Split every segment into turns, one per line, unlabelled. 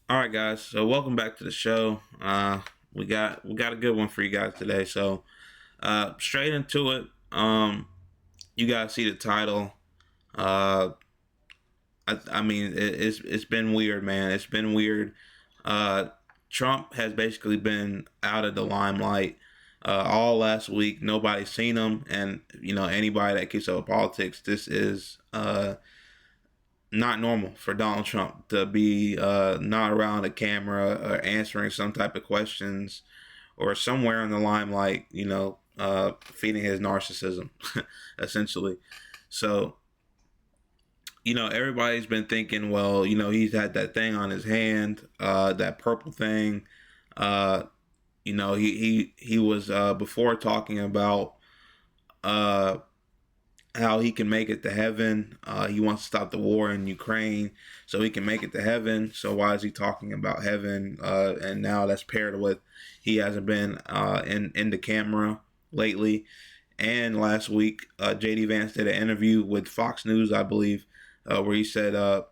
All right, guys. So welcome back to the show. We got a good one for you guys today. So straight into it. You guys see the title. Uh, I mean, it's been weird, man. It's been weird. Uh, Trump has basically been out of the limelight all last week. Nobody's seen him, and anybody that keeps up with politics, this is not normal for Donald Trump to be not around a camera or answering some type of questions or somewhere in the limelight, feeding his narcissism, essentially. So, everybody's been thinking, well, he's had that thing on his hand, that purple thing. Uh, he was before talking about uh, how he can make it to heaven. He wants to stop the war in Ukraine so he can make it to heaven. So why is he talking about heaven? And now that's paired with he hasn't been in the camera lately. And last week, JD Vance did an interview with Fox News, I believe, where he said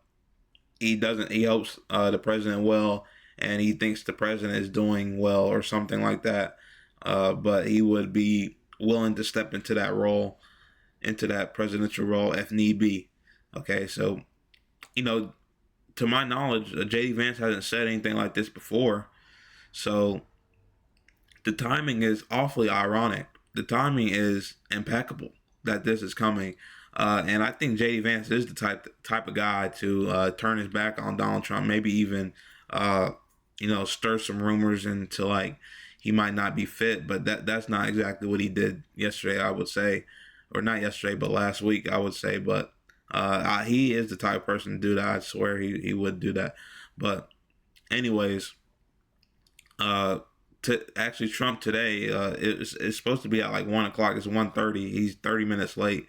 he hopes the president well, and he thinks the president is doing well or something like that. But he would be willing to step into that presidential role if need be. Okay, so you know, to my knowledge, J.D. Vance hasn't said anything like this before. So the timing is awfully ironic. The timing is impeccable that this is coming. And I think J.D. Vance is the type of guy to turn his back on Donald Trump, maybe even stir some rumors into like he might not be fit. But that's not exactly what he did yesterday, I would say, or not yesterday, but last week, I would say. But he is the type of person to do that. I swear he would do that. But anyways, to actually Trump today, it's supposed to be at like 1 o'clock. It's 1:30. He's 30 minutes late.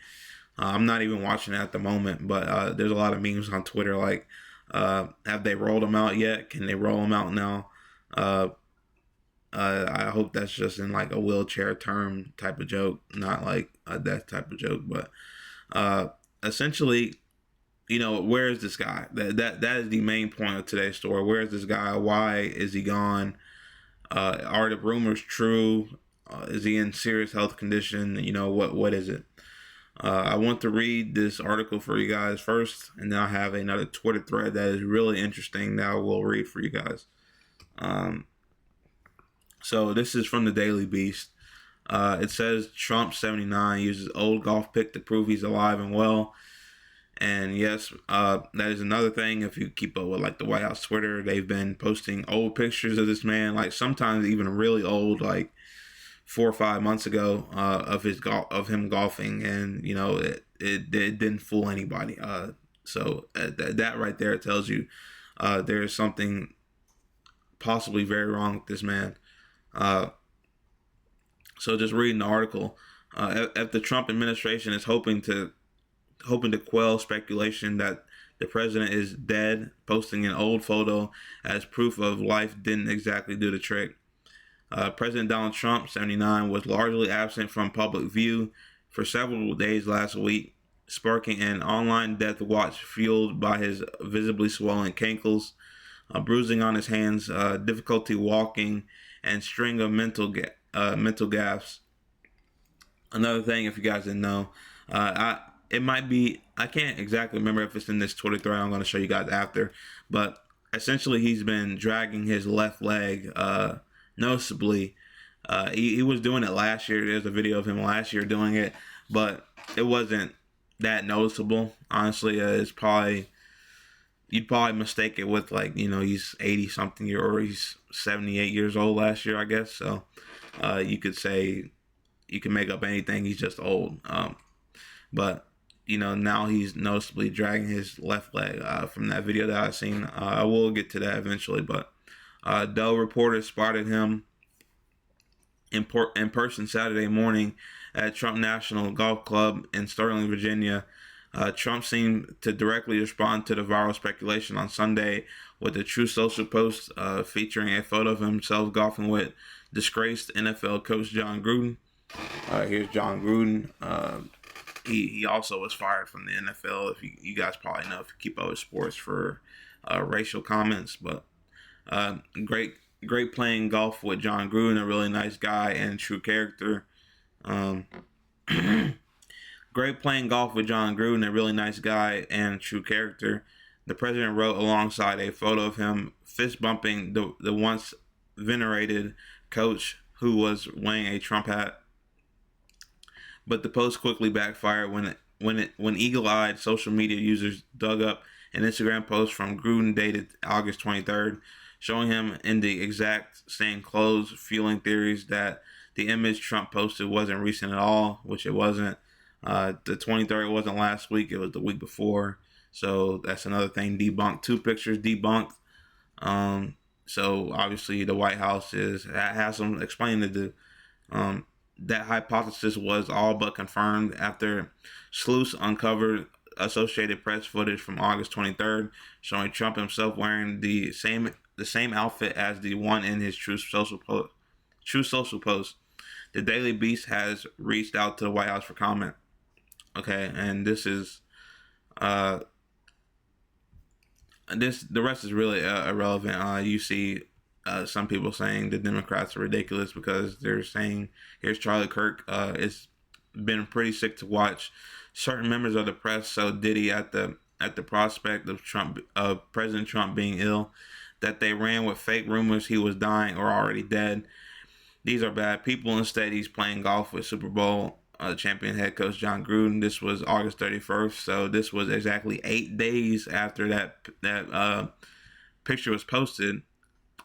I'm not even watching it at the moment, but there's a lot of memes on Twitter like, have they rolled them out yet? Can they roll them out now? Uh, I hope that's just in like a wheelchair term type of joke, not like a death type of joke. But essentially, where is this guy? That is the main point of today's story. Where is this guy? Why is he gone? Are the rumors true? Is he in serious health condition? What is it? I want to read this article for you guys first, and then I have another Twitter thread that is really interesting that I will read for you guys. Um, so this is from the Daily Beast. It says Trump 79 uses old golf pick to prove he's alive and well. And yes, that is another thing. If you keep up with like the White House Twitter, they've been posting old pictures of this man, like sometimes even really old, like 4 or 5 months ago, of him golfing, and it didn't fool anybody. So that right there tells you there is something possibly very wrong with this man. Uh, so just reading the article, if the Trump administration is hoping to quell speculation that the president is dead, posting an old photo as proof of life didn't exactly do the trick. President Donald Trump, 79, was largely absent from public view for several days last week, sparking an online death watch fueled by his visibly swollen cankles, bruising on his hands, difficulty walking, and string of mental gaffes. Another thing, if you guys didn't know, it might be, I can't exactly remember if it's in this Twitter thread I'm going to show you guys after, but essentially he's been dragging his left leg noticeably. He was doing it last year. There's a video of him last year doing it, but it wasn't that noticeable. Honestly, you'd probably mistake it with like, he's 80 something year, or he's 78 years old last year, I guess. So you could say, you can make up anything. He's just old. But now he's noticeably dragging his left leg from that video that I've seen. I will get to that eventually, but Dell reporters spotted him in person Saturday morning at Trump National Golf Club in Sterling, Virginia. Trump seemed to directly respond to the viral speculation on Sunday with a True Social post featuring a photo of himself golfing with disgraced NFL coach John Gruden. Here's John Gruden. He also was fired from the NFL. If you guys probably know, if you keep up with sports, for racial comments. But Uh, great great playing golf with John Gruden, a really nice guy and true character. Um, Great playing golf with John Gruden, a really nice guy and true character. The president wrote alongside a photo of him fist bumping the once venerated coach who was wearing a Trump hat. But the post quickly backfired when eagle-eyed social media users dug up an Instagram post from Gruden dated August 23rd, showing him in the exact same clothes, fueling theories that the image Trump posted wasn't recent at all, which it wasn't. The 23rd wasn't last week; it was the week before. So that's another thing debunked. Two pictures debunked. Um, so obviously the White House has some explaining to do. Um, that hypothesis was all but confirmed after sleuths uncovered Associated Press footage from August 23rd showing Trump himself wearing the same outfit as the one in his True Social post. The Daily Beast has reached out to the White House for comment. Okay, and this is uh the rest is really irrelevant. You see some people saying the Democrats are ridiculous because they're saying here's Charlie Kirk. It's been pretty sick to watch certain members of the press so diddy at the prospect of President Trump being ill that they ran with fake rumors he was dying or already dead. These are bad people. Instead, he's playing golf with Super Bowl champion head coach John Gruden. This was August 31st, so this was exactly 8 days after that picture was posted,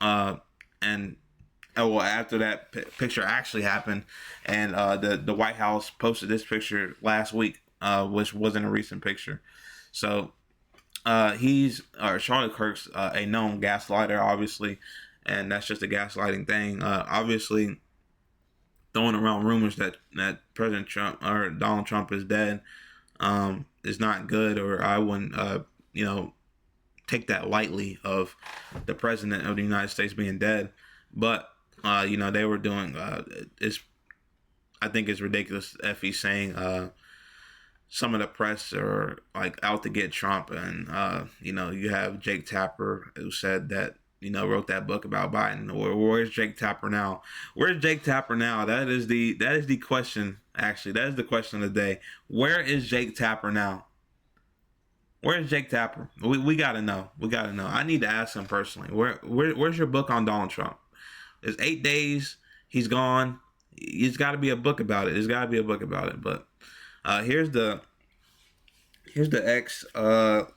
and well, after that picture actually happened, and the White House posted this picture last week, which wasn't a recent picture. So Charlie Kirk's a known gaslighter, obviously, and that's just a gaslighting thing. Obviously, throwing around rumors that President Trump or Donald Trump is dead is not good, or I wouldn't take that lightly of the president of the United States being dead. But they were doing it's I think it's ridiculous if he's saying some of the press are like out to get Trump, and you have Jake Tapper who said that wrote that book about Biden. Where's Jake Tapper now? Where's Jake Tapper now? That is the question. Actually, that is the question of the day. Where is Jake Tapper now? Where's Jake Tapper? We gotta know. We gotta know. I need to ask him personally. Where's your book on Donald Trump? It's 8 days. He's gone. There's got to be a book about it. There's got to be a book about it. But here's the X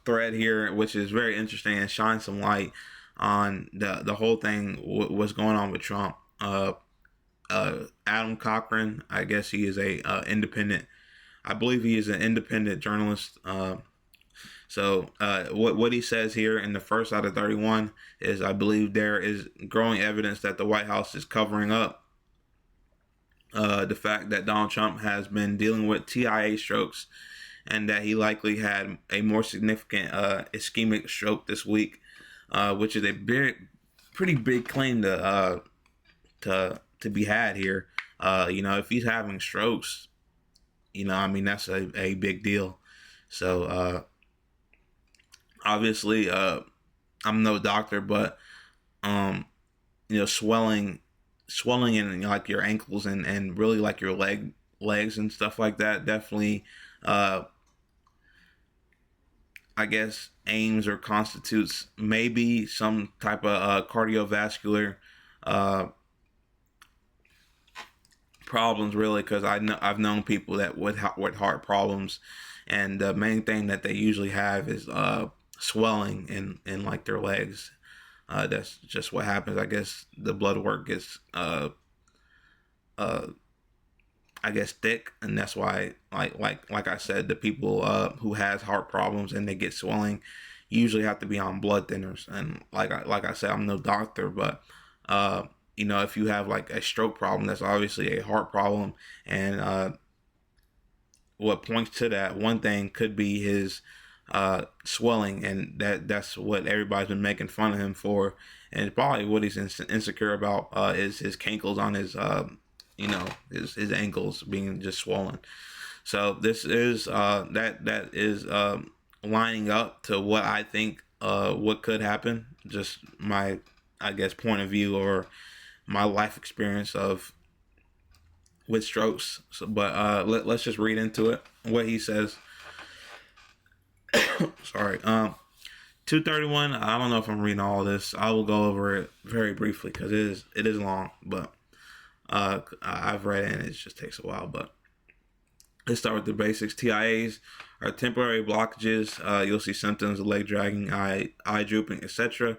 thread here, which is very interesting and shines some light on the whole thing. What's going on with Trump? Adam Cochran, I guess he is a independent. I believe he is an independent journalist. So what he says here in the first out of 31 is, I believe there is growing evidence that the White House is covering up the fact that Donald Trump has been dealing with TIA strokes, and that he likely had a more significant ischemic stroke this week, which is a pretty big claim to be had here. If he's having strokes, that's a big deal. So obviously, I'm no doctor, but swelling in like your ankles and really like your legs and stuff like that definitely I guess aims or constitutes maybe some type of cardiovascular problems, really, because I've known people that with heart problems, and the main thing that they usually have is swelling in like their legs. That's just what happens. I guess the blood work gets I guess thick, and that's why like I said, the people who has heart problems and they get swelling usually have to be on blood thinners. And like I said, I'm no doctor, but if you have like a stroke problem, that's obviously a heart problem. And what points to that, one thing could be his swelling, and that's what everybody's been making fun of him for, and probably what he's insecure about is his cankles on his his ankles being just swollen. So this is that is lining up to what I think what could happen. Just my I guess, point of view or my life experience of with strokes. So, but let's just read into it. What he says. Sorry. 231. I don't know if I'm reading all of this. I will go over it very briefly because it is long, but I've read it and it just takes a while. But let's start with the basics. TIAs are temporary blockages. You'll see symptoms of leg dragging, eye drooping, etc.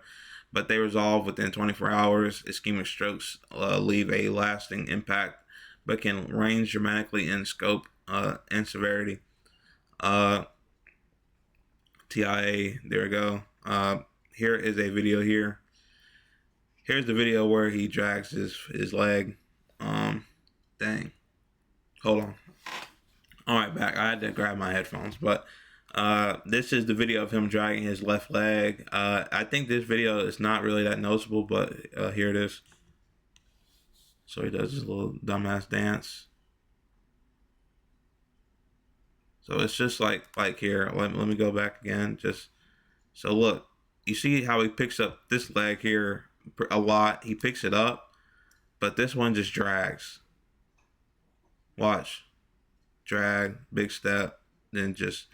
But they resolve within 24 hours. Ischemic strokes leave a lasting impact, but can range dramatically in scope and severity. TIA, there we go. Here is a video here. Here's the video where he drags his leg. Dang. Hold on. All right, back. I had to grab my headphones, but this is the video of him dragging his left leg. I think this video is not really that noticeable, but here it is. So he does his little dumbass dance. So it's just like here. Let me go back again. Just so look, you see how he picks up this leg here a lot. He picks it up, but this one just drags. Watch, drag, big step, then just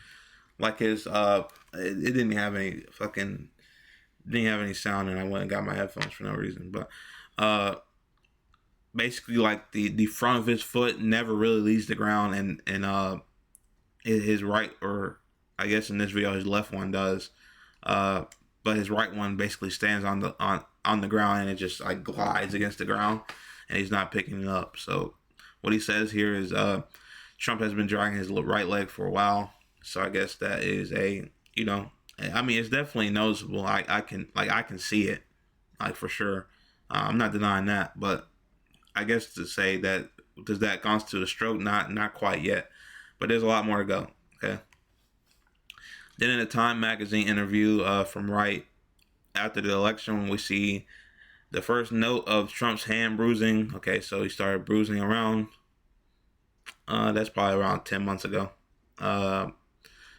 like his it didn't have any sound, and I went and got my headphones for no reason. But basically like the front of his foot never really leaves the ground, and his right, or I guess in this video his left one does, but his right one basically stands on the ground, and it just like glides against the ground, and he's not picking it up. So what he says here is Trump has been dragging his right leg for a while. So I guess that is I mean, it's definitely noticeable. I can see it, like, for sure. I'm not denying that, but I guess to say that, does that constitute a stroke? Not quite yet. But there's a lot more to go, okay? Then in a Time magazine interview from right after the election, we see the first note of Trump's hand bruising. Okay, so he started bruising around. That's probably around 10 months ago.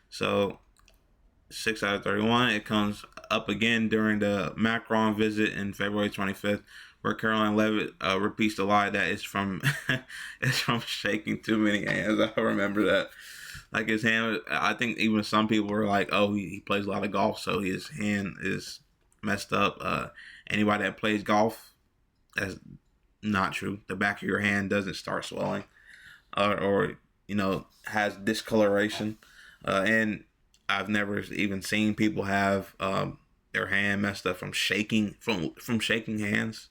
So 6 out of 31. It comes up again during the Macron visit in February 25th, where Caroline Leavitt repeats the lie that it's from it's from shaking too many hands. I remember that. Like, his hand, I think even some people were like, oh, he plays a lot of golf, so his hand is messed up. Anybody that plays golf, that's not true. The back of your hand doesn't start swelling or has discoloration. And I've never even seen people have their hand messed up from shaking hands.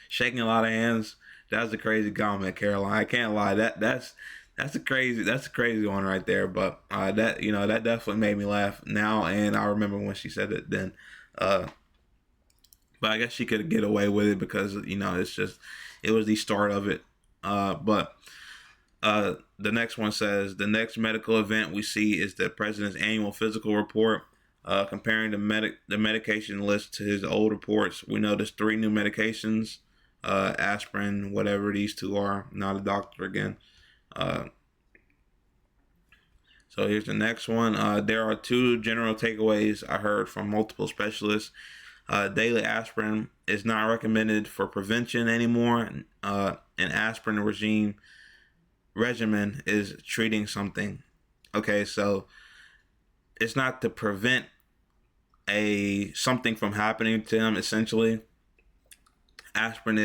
Shaking a lot of hands. That's a crazy comment, Caroline. I can't lie. That's a crazy one right there. But that definitely made me laugh now, and I remember when she said it then. But I guess she could get away with it because it was the start of it. But the next one says the next medical event we see is the president's annual physical report. Comparing the medication list to his old reports, we noticed 3 new medications. Aspirin, whatever these two are. Not a doctor again. So here's the next one. There are 2 general takeaways I heard from multiple specialists. Daily aspirin is not recommended for prevention anymore. An aspirin regimen is treating something. Okay, so it's not to prevent something from happening to him. Essentially, aspirin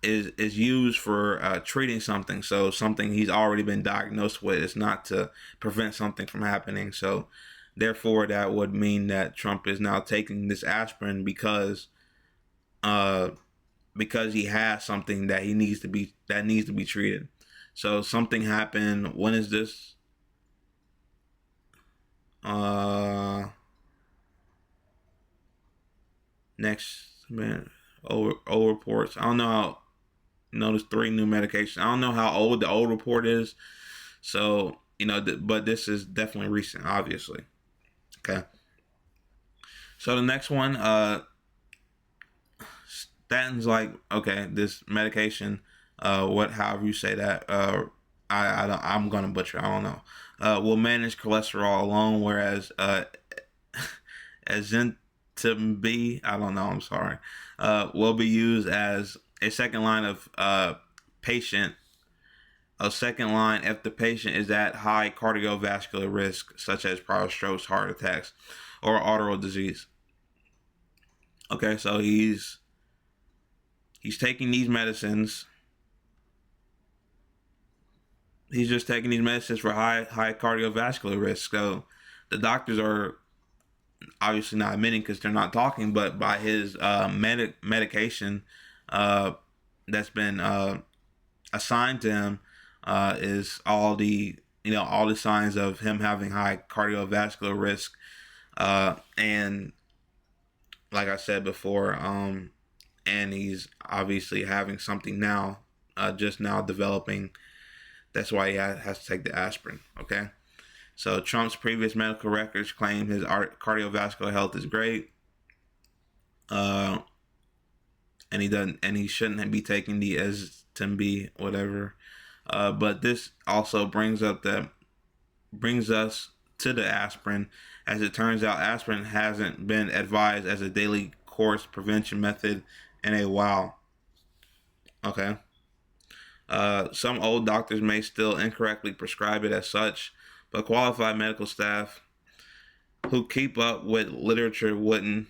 is used for treating something. So something he's already been diagnosed with. It's not to prevent something from happening. So therefore, that would mean that Trump is now taking this aspirin because he has something that needs to be treated. So something happened. When is this? Next, man, old reports. I don't know how. There's 3 new medications. I don't know how old the old report is. So but this is definitely recent, obviously. Okay. So the next one, statins, like, okay, this medication, however you say that, I'm gonna butcher. I don't know. Will manage cholesterol alone, whereas I don't know, I'm sorry, will be used as a second line of patient. A second line if the patient is at high cardiovascular risk, such as prior strokes, heart attacks, or arterial disease. Okay, so he's taking these medicines. He's just taking these medicines for high cardiovascular risk. So the doctors are obviously not admitting because they're not talking, but by his medication that's been assigned to him is all the signs of him having high cardiovascular risk, and like I said before, and he's obviously having something now, just now developing. That's why he has to take the aspirin. Okay. So Trump's previous medical records claim his cardiovascular health is great, and he shouldn't be taking the Ezetimibe, whatever. But this also brings us to the aspirin. As it turns out, aspirin hasn't been advised as a daily course prevention method in a while. Okay. Some old doctors may still incorrectly prescribe it as such, but qualified medical staff who keep up with literature wouldn't.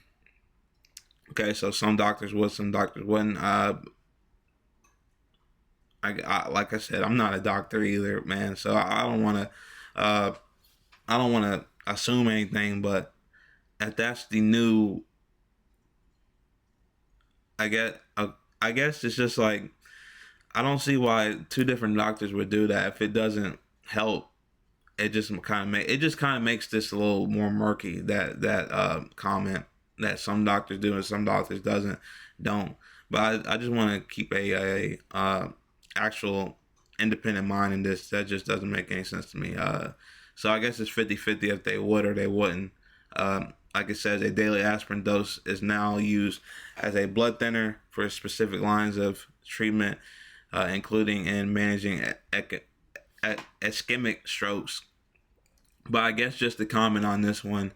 Okay, so some doctors would, some doctors wouldn't. Like I said, I'm not a doctor either, man. So I don't want to, I don't want to assume anything. But if that's the new, I guess it's just like I don't see why two different doctors would do that if it doesn't help. It just kind of makes this a little more murky. That comment that some doctors do and some doctors don't. But I just want to keep a actual independent mind in this. That just doesn't make any sense to me. So I guess it's 50-50 if they would or they wouldn't. Like it says, a daily aspirin dose is now used as a blood thinner for specific lines of treatment, including in managing ischemic strokes. But I guess just to comment on this one,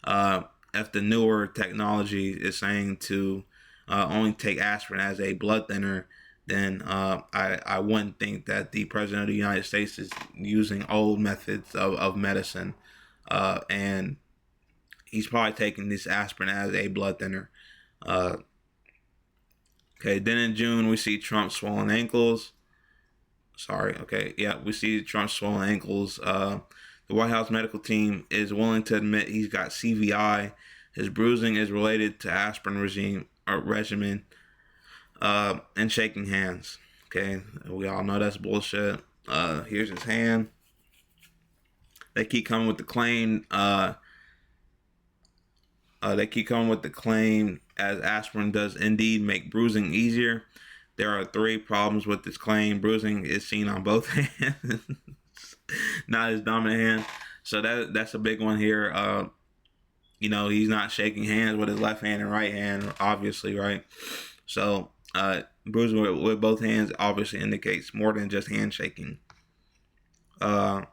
if the newer technology is saying to only take aspirin as a blood thinner, then I wouldn't think that the President of the United States is using old methods of medicine. And he's probably taking this aspirin as a blood thinner. Okay, then in June, we see Trump's swollen ankles. We see Trump's swollen ankles. The White House medical team is willing to admit he's got CVI. His bruising is related to aspirin regimen, and shaking hands. Okay, we all know that's bullshit. Here's his hand. They keep coming with the claim. As aspirin does indeed make bruising easier. There are 3 problems with this claim. Bruising is seen on both hands, not his dominant hand. So that's a big one here. He's not shaking hands with his left hand and right hand, obviously, right? So bruising with both hands obviously indicates more than just handshaking. The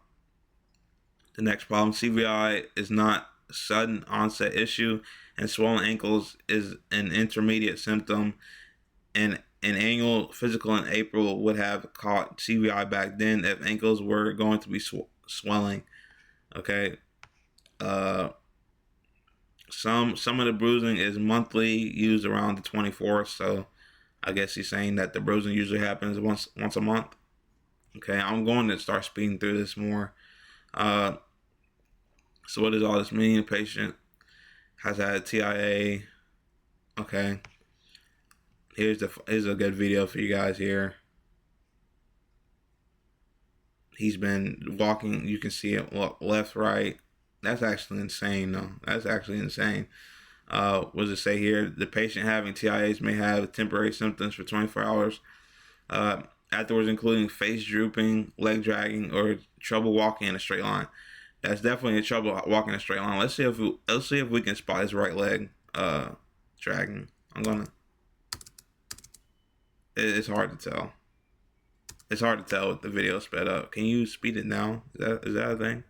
next problem, CVI is not a sudden onset issue, and swollen ankles is an intermediate symptom. And an annual physical in April would have caught CVI back then if ankles were going to be swelling. Okay. Some of the bruising is monthly, used around the 24th. So I guess he's saying that the bruising usually happens once a month. Okay, I'm going to start speeding through this more. So what does all this mean? The patient has had a TIA. Okay. Here's a good video for you guys here. He's been walking. You can see it left, right. That's actually insane, though. That's actually insane. What does it say here? The patient having TIAs may have temporary symptoms for 24 hours. Afterwards, including face drooping, leg dragging, or trouble walking in a straight line. That's definitely a trouble walking in a straight line. Let's see if we can spot his right leg dragging. It's hard to tell. It's hard to tell with the video sped up. Can you speed it now? Is that a thing?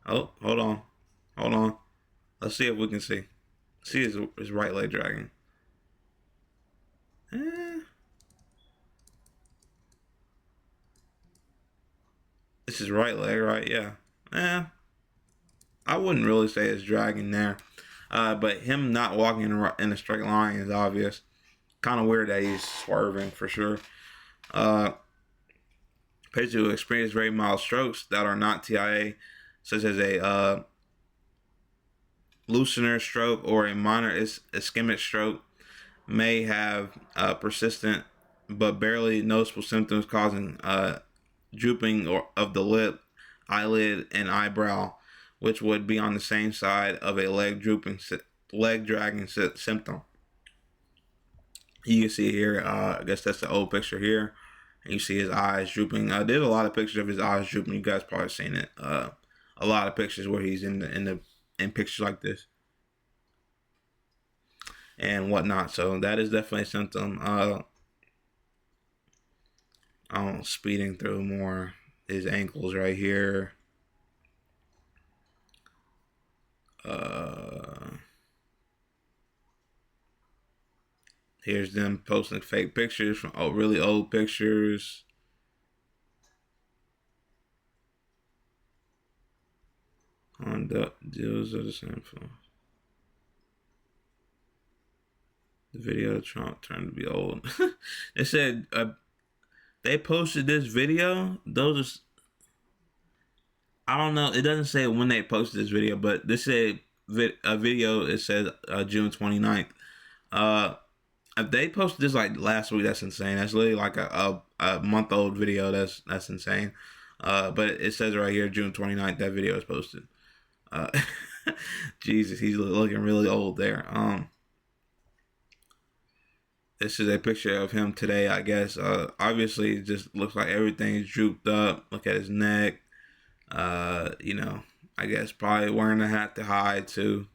Oh, hold on. Let's see if we can see. See his right leg dragging. Eh, it's his right leg, right? Yeah. Eh, I wouldn't really say it's dragging there. But him not walking in a straight line is obvious. Kind of weird that he's swerving for sure. Uh, Patients who experience very mild strokes that are not TIA, such as a Luciner stroke or a minor ischemic stroke, may have persistent but barely noticeable symptoms causing drooping of the lip, eyelid, and eyebrow, which would be on the same side of a leg dragging symptom. You can see here, I guess that's the old picture here. And you see his eyes drooping. There's a lot of pictures of his eyes drooping. You guys probably seen it. A lot of pictures where he's in pictures like this and whatnot. So that is definitely a symptom. Speeding through more his ankles right here. Here's them posting fake pictures from really old pictures. On the deals of the same phone. The video of Trump turned to be old. They said they posted this video. Those are, I don't know. It doesn't say when they posted this video, but this said a video. It says June 29th. If they posted this like last week, that's insane. That's literally like a month old video. That's insane. But it says right here, June 29th, that video is posted. Uh, Jesus, he's looking really old there. This is a picture of him today, I guess. Obviously, it just looks like everything's drooped up. Look at his neck. I guess probably wearing a hat to hide too.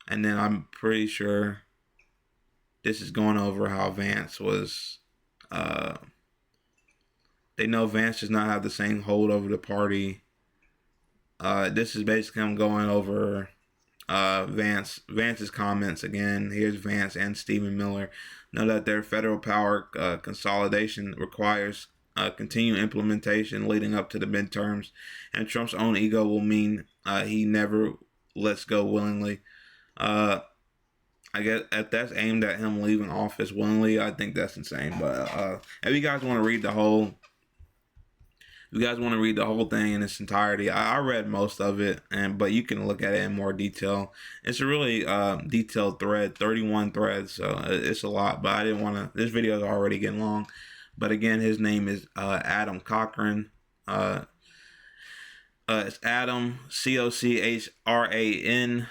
And then I'm pretty sure this is going over how Vance was. They know Vance does not have the same hold over the party. This is basically him going over Vance's comments again. Here's Vance and Stephen Miller. Know that their federal power consolidation requires continued implementation leading up to the midterms, and Trump's own ego will mean he never lets go willingly. I guess if that's aimed at him leaving office willingly, I think that's insane. But if you guys want to read the whole thing in its entirety, I read most of it, but you can look at it in more detail. It's a really detailed thread, 31 threads, so it's a lot. But I didn't want to. This video is already getting long. But again, his name is Adam Cochran. It's Adam COCHRAN.ETH,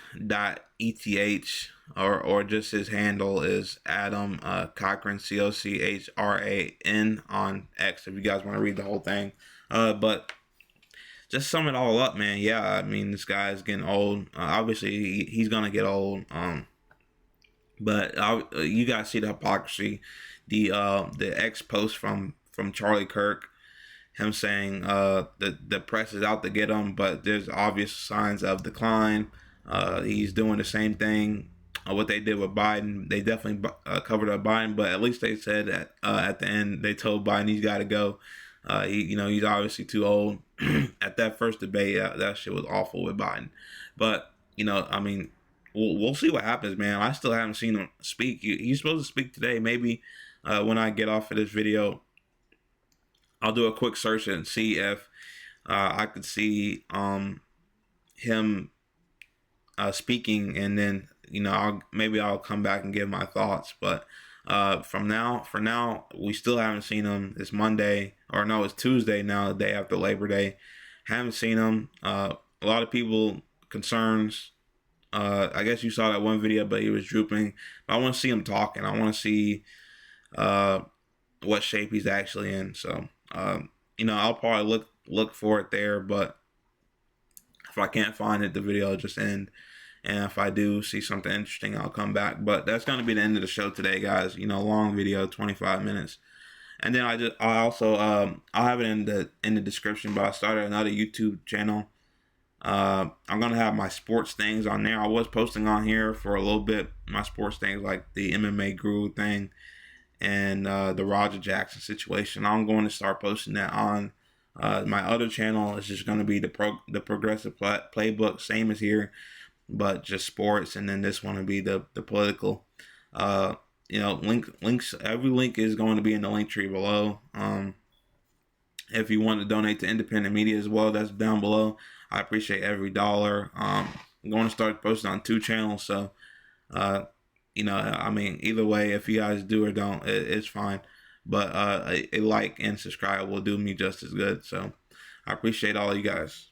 or just his handle is Adam Cochran COCHRAN on X. If you guys want to read the whole thing. But just sum it all up, man. Yeah, I mean, this guy is getting old. Obviously, he's gonna get old. But you guys see the hypocrisy. The X post from Charlie Kirk, him saying the press is out to get him, but there's obvious signs of decline. He's doing the same thing. What they did with Biden, they definitely covered up Biden, but at least they said that at the end they told Biden he's got to go. He's obviously too old. At that first debate, that shit was awful with Biden. But I mean, we'll see what happens, man. I still haven't seen him speak. He's supposed to speak today. Maybe when I get off of this video, I'll do a quick search and see if I could see him speaking, and then I'll come back and give my thoughts. But for now, we still haven't seen him. It's Monday, or no, it's Tuesday now, the day after Labor Day. Haven't seen him. A lot of people concerns. I guess you saw that one video, but he was drooping. But I want to see him talking. I want to see what shape he's actually in. So I'll probably look for it there. But if I can't find it, the video will just end. And if I do see something interesting, I'll come back. But that's going to be the end of the show today, guys. Long video, 25 minutes. And then I'll have it in the description. But I started another YouTube channel. I'm gonna have my sports things on there. I was posting on here for a little bit, my sports things like the MMA Guru thing and the Roger Jackson situation. I'm going to start posting that on my other channel. Is just going to be the progressive playbook, same as here, but just sports, and then this one will be the political. Links. Every link is going to be in the link tree below. If you want to donate to independent media as well, that's down below. I appreciate every dollar. I'm going to start posting on 2 channels, so either way, if you guys do or don't, it's fine. But a like and subscribe will do me just as good. So I appreciate all you guys.